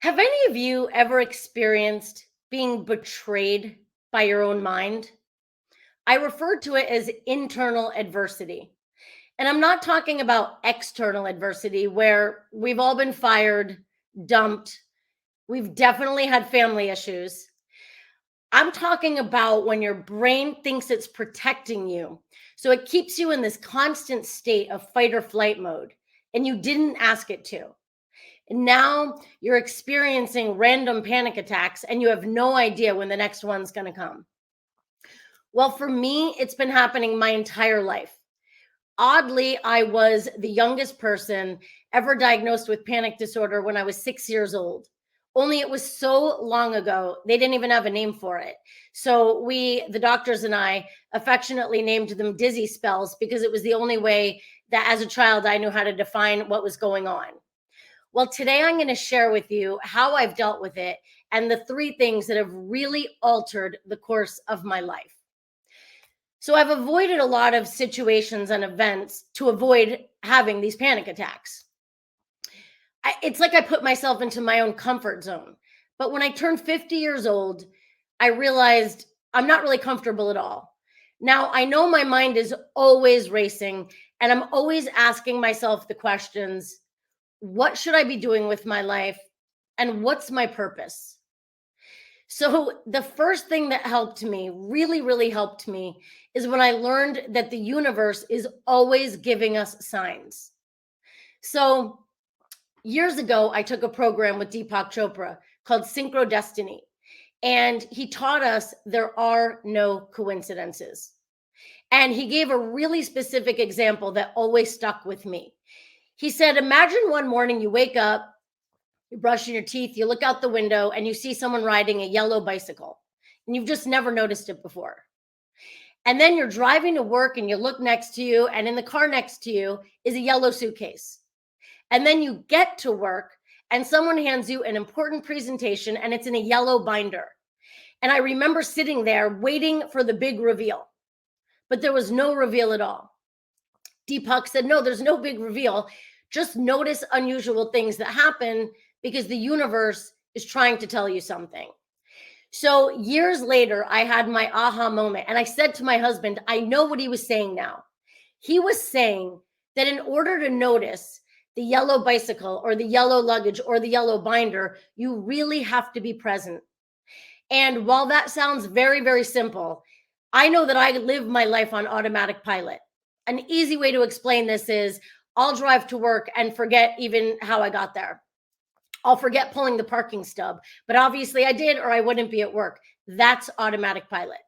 Have any of you ever experienced being betrayed by your own mind? I refer to it as internal adversity. And I'm not talking about external adversity where we've all been fired, dumped, we've definitely had family issues. I'm talking about when your brain thinks it's protecting you. So it keeps you in this constant state of fight or flight mode, and you didn't ask it to. And now you're experiencing random panic attacks and you have no idea when the next one's going to come. Well, for me, it's been happening my entire life. Oddly, I was the youngest person ever diagnosed with panic disorder when I was 6 years old. Only it was so long ago, they didn't even have a name for it. So the doctors and I, affectionately named them dizzy spells because it was the only way that as a child I knew how to define what was going on. Well, today I'm going to share with you how I've dealt with it and the three things that have really altered the course of my life. So I've avoided a lot of situations and events to avoid having these panic attacks. It's like I put myself into my own comfort zone. But when I turned 50 years old, I realized I'm not really comfortable at all. Now, I know my mind is always racing, and I'm always asking myself the questions: what should I be doing with my life? And what's my purpose? So, the first thing that helped me, really, really helped me, is when I learned that the universe is always giving us signs. So, years ago, I took a program with Deepak Chopra called Synchro Destiny, and he taught us there are no coincidences. And he gave a really specific example that always stuck with me. He said, imagine one morning you wake up, you're brushing your teeth, you look out the window, and you see someone riding a yellow bicycle, and you've just never noticed it before. And then you're driving to work and you look next to you, and in the car next to you is a yellow suitcase. And then you get to work and someone hands you an important presentation and it's in a yellow binder. And I remember sitting there waiting for the big reveal, but there was no reveal at all. Deepak said, no, there's no big reveal. Just notice unusual things that happen because the universe is trying to tell you something. So years later, I had my aha moment and I said to my husband, I know what he was saying now. He was saying that in order to notice the yellow bicycle or the yellow luggage or the yellow binder, you really have to be present. And while that sounds very, very simple, I know that I live my life on automatic pilot. An easy way to explain this is I'll drive to work and forget even how I got there. I'll forget pulling the parking stub, but obviously I did or I wouldn't be at work. That's automatic pilot.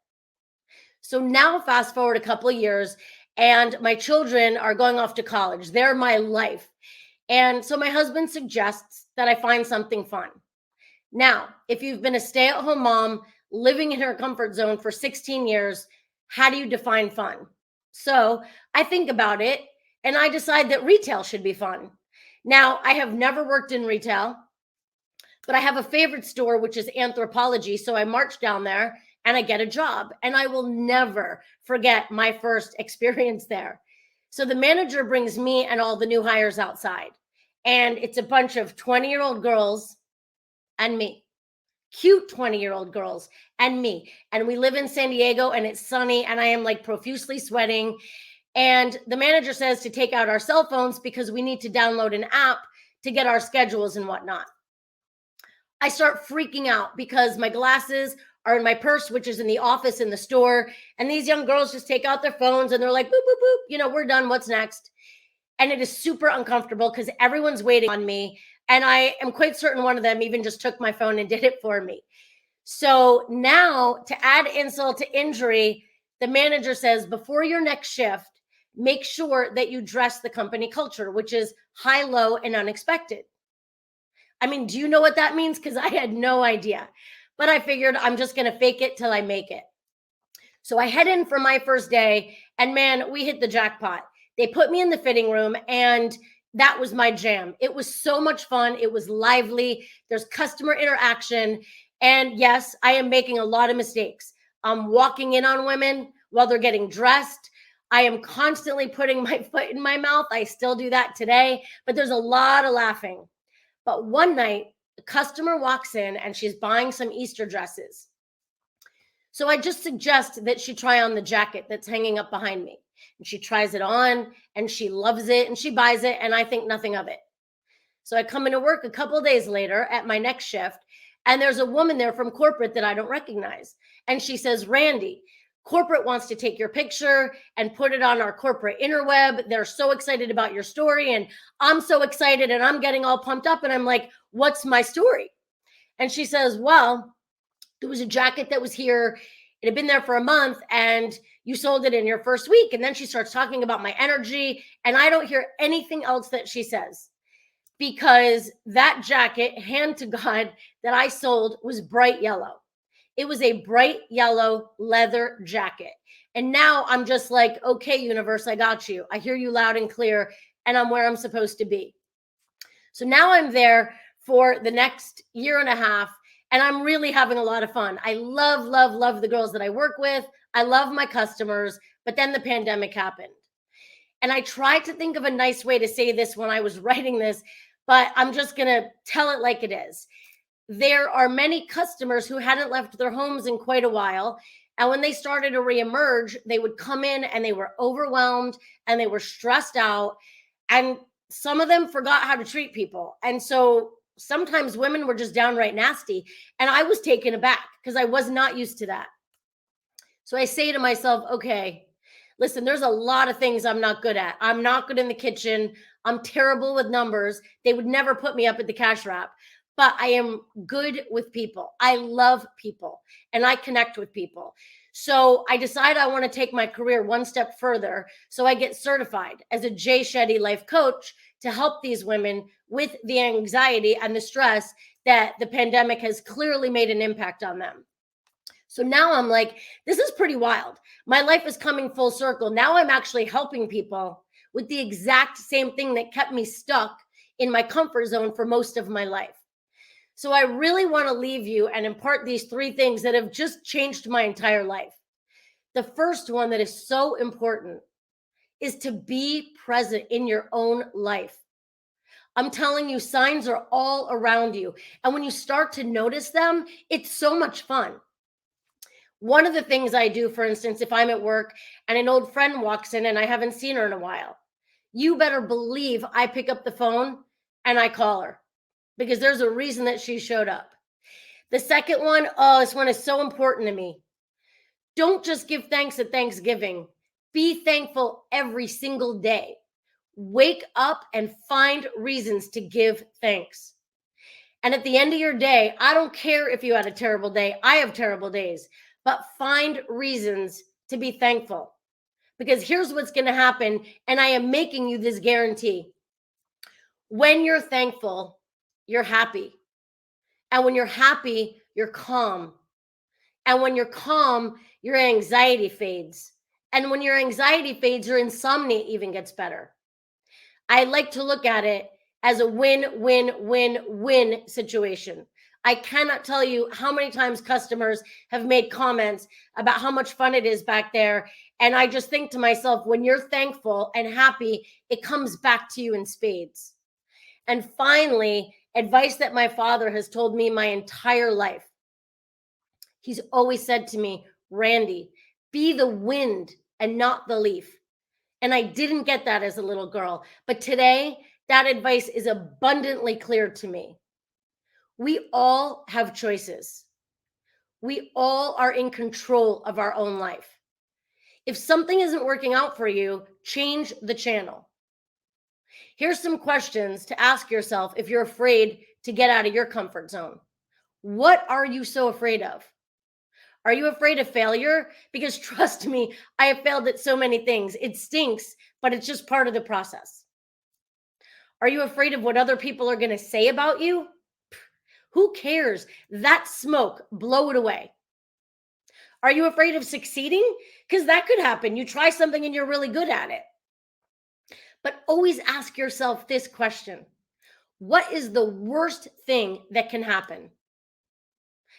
So now fast forward a couple of years and my children are going off to college. They're my life. And so my husband suggests that I find something fun. Now, if you've been a stay-at-home mom living in her comfort zone for 16 years, how do you define fun? So I think about it and I decide that retail should be fun. Now, I have never worked in retail, but I have a favorite store, which is Anthropology. So I march down there and I get a job, and I will never forget my first experience there. So the manager brings me and all the new hires outside, and it's a bunch of 20-year-old girls and me, cute 20-year-old girls and me. And we live in San Diego and it's sunny and I am like profusely sweating. And the manager says to take out our cell phones because we need to download an app to get our schedules and whatnot. I start freaking out because my glasses are in my purse, which is in the office in the store. And these young girls just take out their phones and they're like, boop, boop, boop, we're done. What's next? And it is super uncomfortable because everyone's waiting on me. And I am quite certain one of them even just took my phone and did it for me. So now, to add insult to injury, the manager says, before your next shift, make sure that you dress the company culture, which is high, low, and unexpected. I mean, do you know what that means? Because I had no idea. But I figured I'm just going to fake it till I make it. So I head in for my first day, and man, we hit the jackpot. They put me in the fitting room, and that was my jam. It was so much fun. It was lively. There's customer interaction. And yes, I am making a lot of mistakes. I'm walking in on women while they're getting dressed. I am constantly putting my foot in my mouth. I still do that today, but there's a lot of laughing. But one night, A customer walks in and she's buying some Easter dresses. So I just suggest that she try on the jacket that's hanging up behind me. And she tries it on and she loves it and she buys it, and I think nothing of it. So I come into work a couple of days later at my next shift, and there's a woman there from corporate that I don't recognize. And she says, Randi, corporate wants to take your picture and put it on our corporate interweb. They're so excited about your story. And I'm so excited and I'm getting all pumped up. And I'm like, what's my story? And she says, well, there was a jacket that was here. It had been there for a month and you sold it in your first week. And then she starts talking about my energy. And I don't hear anything else that she says, because that jacket, hand to God, that I sold was bright yellow. It was a bright yellow leather jacket. And now I'm just like, okay, universe, I got you. I hear you loud and clear, and I'm where I'm supposed to be. So now I'm there for the next year and a half, and I'm really having a lot of fun. I love, love, love the girls that I work with. I love my customers, but then the pandemic happened. And I tried to think of a nice way to say this when I was writing this, but I'm just going to tell it like it is. There are many customers who hadn't left their homes in quite a while. And when they started to reemerge, they would come in and they were overwhelmed and they were stressed out. And some of them forgot how to treat people. And so sometimes women were just downright nasty. And I was taken aback because I was not used to that. So I say to myself, okay, listen, there's a lot of things I'm not good at. I'm not good in the kitchen. I'm terrible with numbers. They would never put me up at the cash wrap, but I am good with people. I love people and I connect with people. So I decide I want to take my career one step further. So I get certified as a Jay Shetty life coach to help these women with the anxiety and the stress that the pandemic has clearly made an impact on them. So now I'm like, this is pretty wild. My life is coming full circle. Now I'm actually helping people with the exact same thing that kept me stuck in my comfort zone for most of my life. So I really want to leave you and impart these three things that have just changed my entire life. The first one that is so important is to be present in your own life. I'm telling you, signs are all around you. And when you start to notice them, it's so much fun. One of the things I do, for instance, if I'm at work and an old friend walks in and I haven't seen her in a while, you better believe I pick up the phone and I call her because there's a reason that she showed up. The second one, this one is so important to me. Don't just give thanks at Thanksgiving. Be thankful every single day. Wake up and find reasons to give thanks. And at the end of your day, I don't care if you had a terrible day. I have terrible days. But find reasons to be thankful, because here's what's going to happen. And I am making you this guarantee. When you're thankful, you're happy. And when you're happy, you're calm. And when you're calm, your anxiety fades. And when your anxiety fades, your insomnia even gets better. I like to look at it as a win-win-win-win situation. I cannot tell you how many times customers have made comments about how much fun it is back there. And I just think to myself, when you're thankful and happy, it comes back to you in spades. And finally, advice that my father has told me my entire life. He's always said to me, Randi, be the wind and not the leaf. And I didn't get that as a little girl. But today, that advice is abundantly clear to me. We all have choices. We all are in control of our own life. If something isn't working out for you, change the channel. Here's some questions to ask yourself if you're afraid to get out of your comfort zone. What are you so afraid of? Are you afraid of failure? Because trust me, I have failed at so many things. It stinks, but it's just part of the process. Are you afraid of what other people are going to say about you? Who cares? That smoke, blow it away. Are you afraid of succeeding? Because that could happen. You try something and you're really good at it. But always ask yourself this question. What is the worst thing that can happen?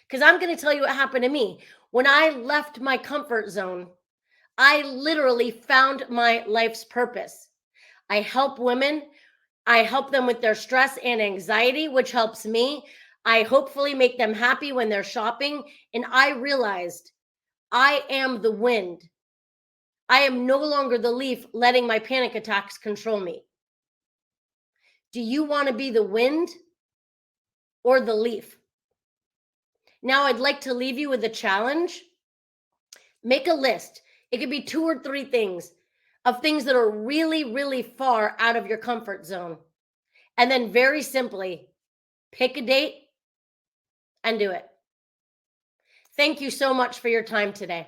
Because I'm going to tell you what happened to me. When I left my comfort zone, I literally found my life's purpose. I help women. I help them with their stress and anxiety, which helps me. I hopefully make them happy when they're shopping. And I realized I am the wind. I am no longer the leaf letting my panic attacks control me. Do you want to be the wind or the leaf? Now, I'd like to leave you with a challenge. Make a list. It could be 2 or 3 things of things that are really, really far out of your comfort zone. And then very simply, pick a date and do it. Thank you so much for your time today.